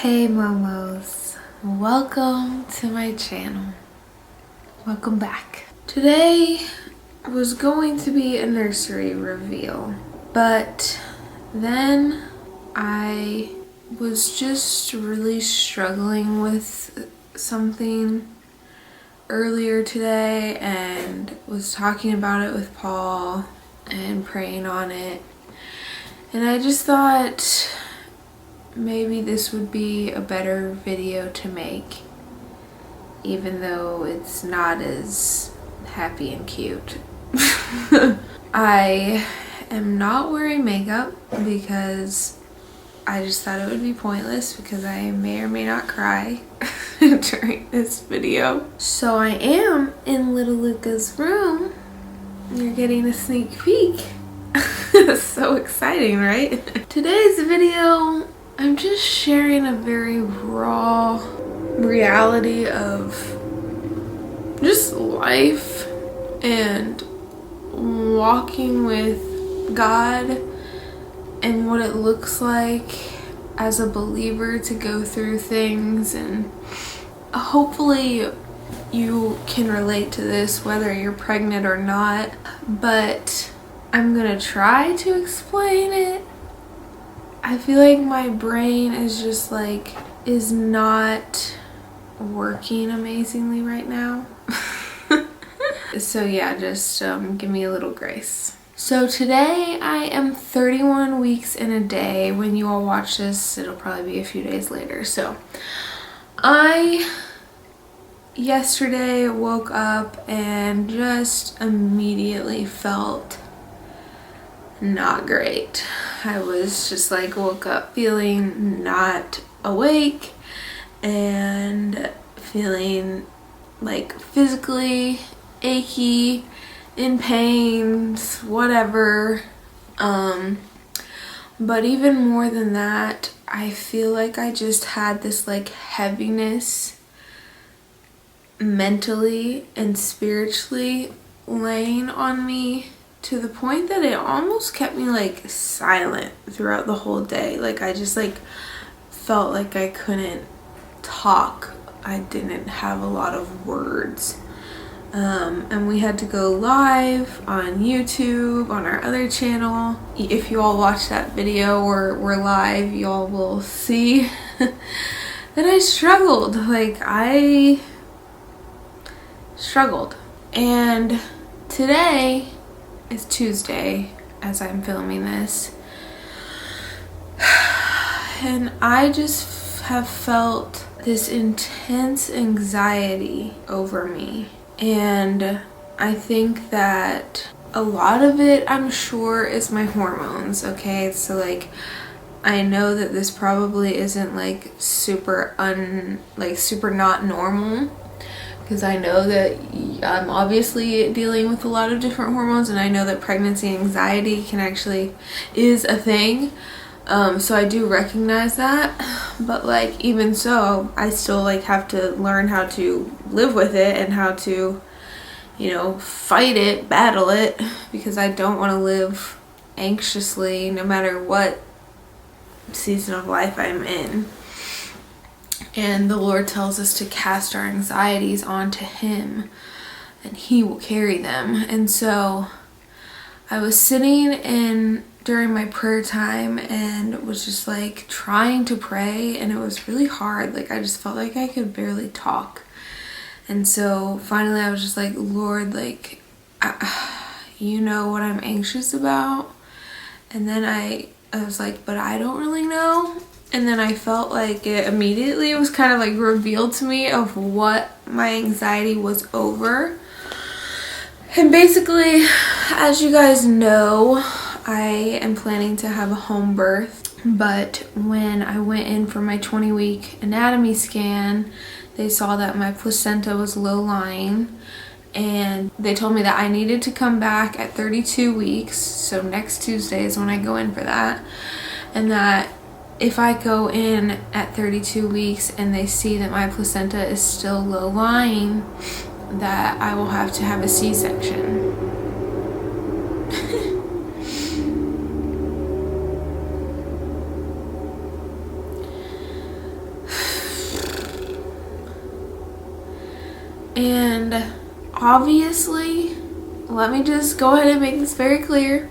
Hey Momos, welcome to my channel. Welcome back. Today was going to be a nursery reveal, but then I was just really struggling with something earlier today and was talking about it with Paul and praying on it, and I just thought maybe this would be a better video to make, even though it's not as happy and cute. I am not wearing makeup because I just thought it would be pointless because I may or may not cry during this video. So I am in little Luca's room. You're getting a sneak peek. So exciting, right? Today's video, I'm just sharing a very raw reality of just life and walking with God and what it looks like as a believer to go through things, and hopefully you can relate to this whether you're pregnant or not, but I'm gonna try to explain it. I feel like my brain is just is not working amazingly right now. So yeah, just give me a little grace. So today I am 31 weeks in a day. When you all watch this, it'll probably be a few days later. So I yesterday woke up and just immediately felt not great. I was just woke up feeling not awake and feeling physically achy, in pain, whatever. But even more than that, I feel like I just had this heaviness mentally and spiritually laying on me, to the point that it almost kept me silent throughout the whole day. I just felt like I couldn't talk. I didn't have a lot of words. And we had to go live on YouTube on our other channel. If you all watch that video or were live, you all will see that I struggled. I struggled. And today is Tuesday as I'm filming this, and I just have felt this intense anxiety over me, and I think that a lot of it, I'm sure, is my hormones. Okay, so I know that this probably isn't super not normal, because I know that I'm obviously dealing with a lot of different hormones, and I know that pregnancy anxiety is a thing. So I do recognize that, but even so, I still have to learn how to live with it and how to, fight it, battle it, because I don't want to live anxiously no matter what season of life I'm in. And the Lord tells us to cast our anxieties onto Him, and He will carry them. And so I was sitting during my prayer time and was just trying to pray, and it was really hard. I just felt like I could barely talk. And so finally I was just Lord, you know what I'm anxious about. And then I was but I don't really know. And then I felt it immediately was kind of revealed to me of what my anxiety was over. And basically, as you guys know, I am planning to have a home birth. But when I went in for my 20-week anatomy scan, they saw that my placenta was low-lying. And they told me that I needed to come back at 32 weeks. So next Tuesday is when I go in for that. And that if I go in at 32 weeks and they see that my placenta is still low-lying, that I will have to have a C-section. obviously, let me just go ahead and make this very clear.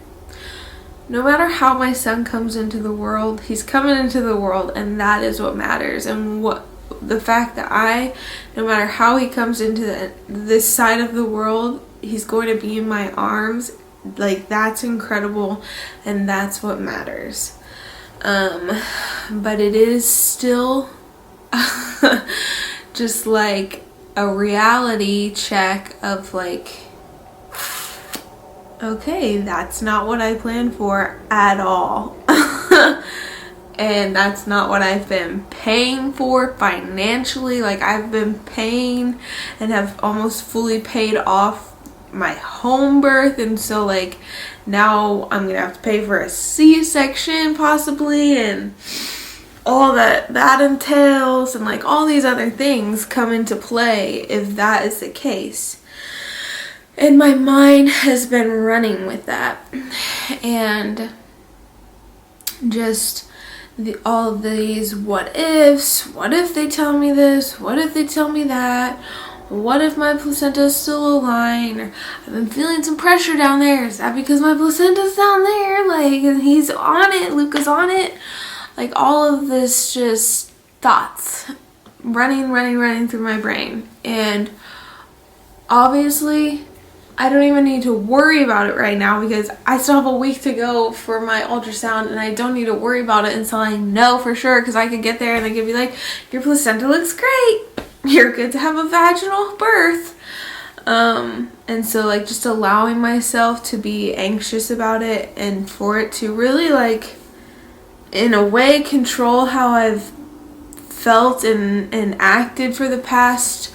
No matter how my son comes into the world, he's coming into the world, and that is what matters. And what the fact that no matter how he comes into this side of the world, he's going to be in my arms. Like, that's incredible, and that's what matters. But it is still just like a reality check of like, okay, that's not what I planned for at all. And that's not what I've been paying for financially. Like, I've been paying and have almost fully paid off my home birth, and so like now I'm gonna have to pay for a C-section possibly, and all that entails, and like all these other things come into play if that is the case. And my mind has been running with that, and just all of these what ifs. What if they tell me this? What if they tell me that? What if my placenta is still aligned? Or I've been feeling some pressure down there. Is that because my placenta's down there? Like, and he's on it, Luca's on it. Like, all of this just thoughts running through my brain. And obviously, I don't even need to worry about it right now because I still have a week to go for my ultrasound, and I don't need to worry about it until I know for sure, because I could get there and they could be like, your placenta looks great. You're good to have a vaginal birth. And so like just allowing myself to be anxious about it, and for it to really like in a way control how I've felt and acted for the past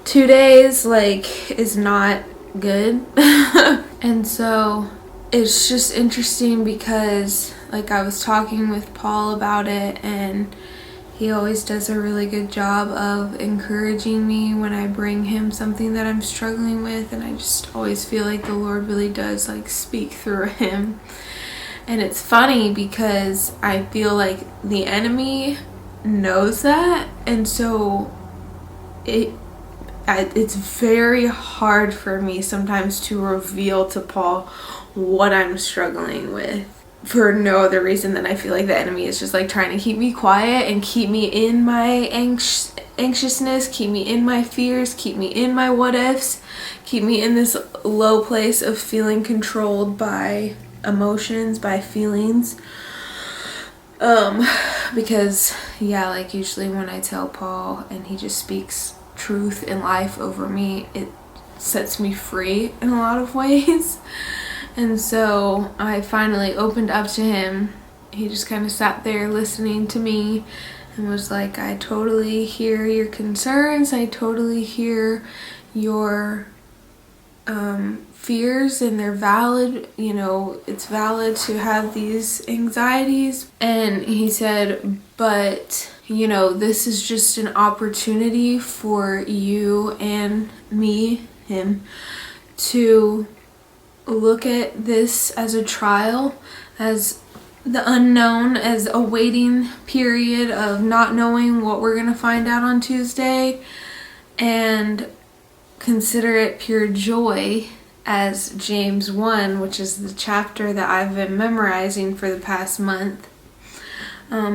2 days, like, is not good. And so it's just interesting because like I was talking with Paul about it, and he always does a really good job of encouraging me when I bring him something that I'm struggling with, and I just always feel like the Lord really does like speak through him. And it's funny because I feel like the enemy knows that, and so it's very hard for me sometimes to reveal to Paul what I'm struggling with, for no other reason than I feel like the enemy is just like trying to keep me quiet and keep me in my anxiousness, keep me in my fears, keep me in my what ifs, keep me in this low place of feeling controlled by emotions, by feelings. Because yeah, like usually when I tell Paul and he just speaks truth in life over me, it sets me free in a lot of ways. And so I finally opened up to him. He just kind of sat there listening to me and was like, I totally hear your concerns. I totally hear your fears, and they're valid. You know, it's valid to have these anxieties. And he said, but you know, this is just an opportunity for you and me, him, to look at this as a trial, as the unknown, as a waiting period of not knowing what we're going to find out on Tuesday, and consider it pure joy, as James 1, which is the chapter that I've been memorizing for the past month,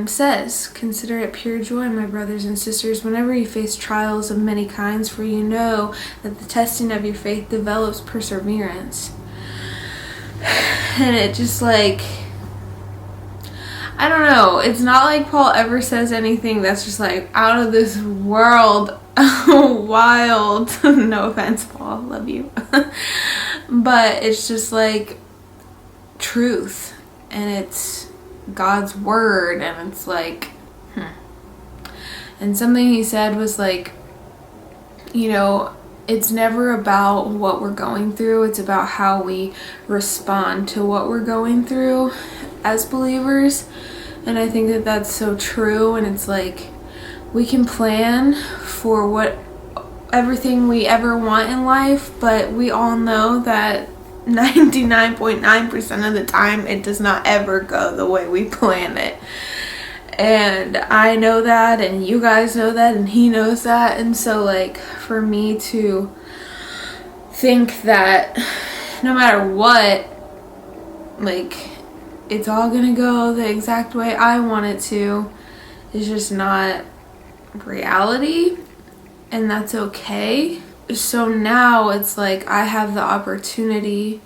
says, consider it pure joy, my brothers and sisters, whenever you face trials of many kinds, for you know that the testing of your faith develops perseverance. And it just like, I don't know, it's not like Paul ever says anything that's just like out of this world wild. No offense, Paul, love you. But it's just like truth, and it's God's word, and it's like And something he said was like, you know, it's never about what we're going through, it's about how we respond to what we're going through as believers. And I think that that's so true. And it's like, we can plan for everything we ever want in life, but we all know that 99.9% of the time it does not ever go the way we plan it. And I know that, and you guys know that, and he knows that. And so like, for me to think that no matter what, like, it's all gonna go the exact way I want it to. It's just not reality, and that's okay. So now it's like I have the opportunity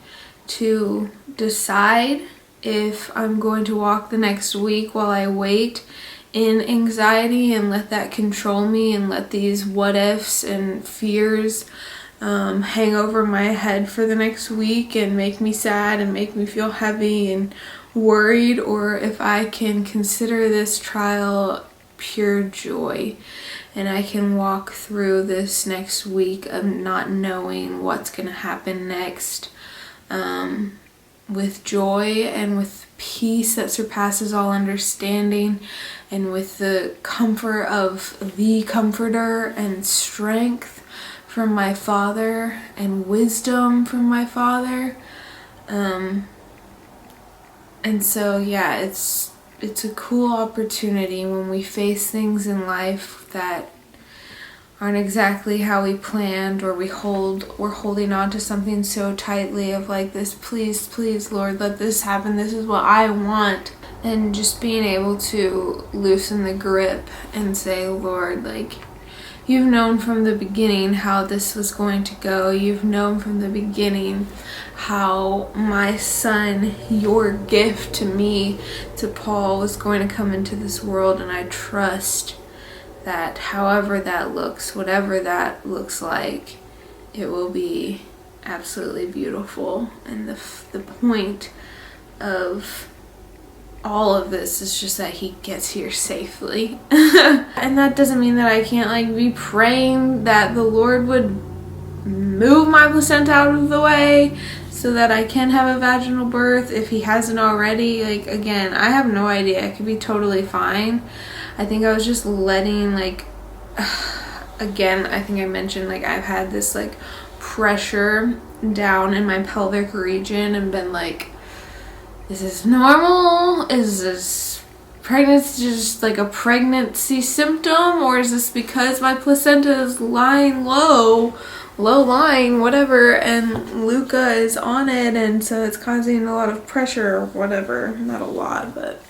to decide if I'm going to walk the next week while I wait in anxiety and let that control me and let these what ifs and fears hang over my head for the next week and make me sad and make me feel heavy and worried, or if I can consider this trial pure joy and I can walk through this next week of not knowing what's going to happen next with joy and with peace that surpasses all understanding, and with the comfort of the Comforter and strength from my Father and wisdom from my Father. And so yeah, it's a cool opportunity when we face things in life that aren't exactly how we planned, or we're holding on to something so tightly of like this, please, please, Lord, let this happen, this is what I want. And just being able to loosen the grip and say, Lord, like, you've known from the beginning how this was going to go. You've known from the beginning how my son, your gift to me, to Paul, was going to come into this world. And I trust that however that looks, whatever that looks like, it will be absolutely beautiful. And the point of all of this is just that he gets here safely. And that doesn't mean that I can't like be praying that the Lord would move my placenta out of the way so that I can have a vaginal birth if he hasn't already. Like, again, I have no idea. I could be totally fine. I think I was just letting, like, again, I think I mentioned, like, I've had this like pressure down in my pelvic region and been like, is this normal? Is this pregnancy just like a pregnancy symptom? Or is this because my placenta is lying low lying, whatever, and Luca is on it, and so it's causing a lot of pressure or whatever. Not a lot, but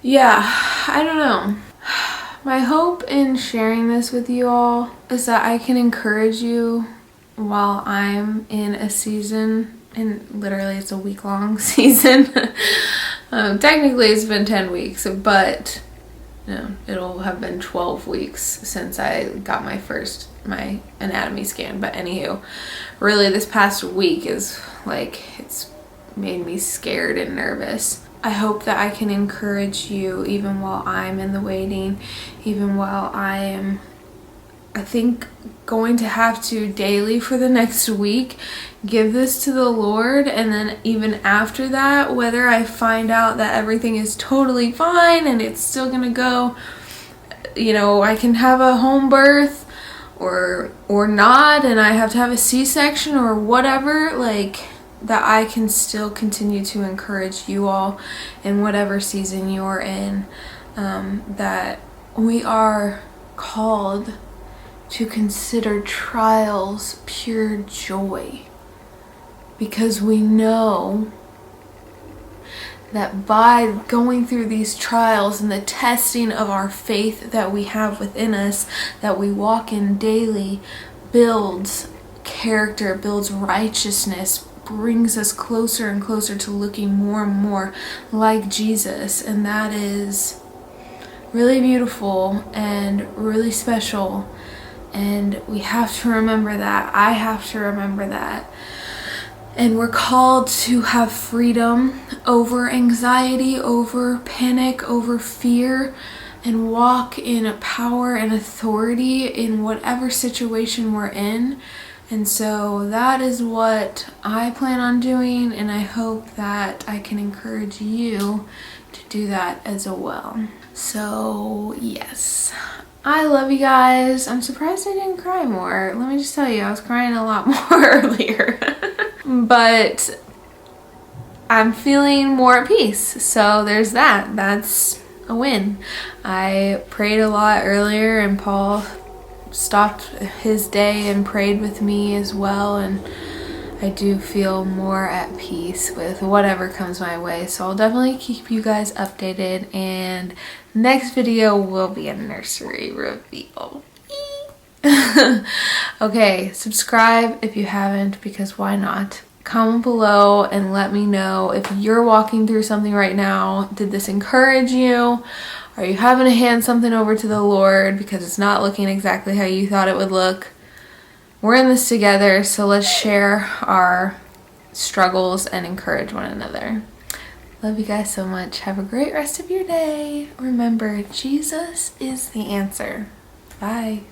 yeah, I don't know. My hope in sharing this with you all is that I can encourage you while I'm in a season, and literally it's a week-long season. Technically it's been 10 weeks, but it'll have been 12 weeks since I got my anatomy scan. But anywho, really this past week is like, it's made me scared and nervous. I hope that I can encourage you even while I'm in the waiting, even while I think going to have to daily for the next week give this to the Lord. And then even after that, whether I find out that everything is totally fine and it's still gonna go, I can have a home birth or not, and I have to have a C-section or whatever, like, that I can still continue to encourage you all in whatever season you're in, that we are called to consider trials pure joy, because we know that by going through these trials and the testing of our faith that we have within us, that we walk in daily, builds character, builds righteousness, brings us closer and closer to looking more and more like Jesus. And that is really beautiful and really special. And we have to remember that. I have to remember that. And we're called to have freedom over anxiety, over panic, over fear, and walk in power and authority in whatever situation we're in. And so that is what I plan on doing, and I hope that I can encourage you to do that as well. So yes, I love you guys. I'm surprised I didn't cry more. Let me just tell you, I was crying a lot more earlier. But I'm feeling more at peace, so there's that. That's a win. I prayed a lot earlier, and Paul stopped his day and prayed with me as well, and I do feel more at peace with whatever comes my way. So I'll definitely keep you guys updated, and next video will be a nursery reveal. Okay, subscribe if you haven't, because why not? Comment below and let me know if you're walking through something right now. Did this encourage you? Are you having to hand something over to the Lord because it's not looking exactly how you thought it would look? We're in this together, so let's share our struggles and encourage one another. Love you guys so much. Have a great rest of your day. Remember, Jesus is the answer. Bye.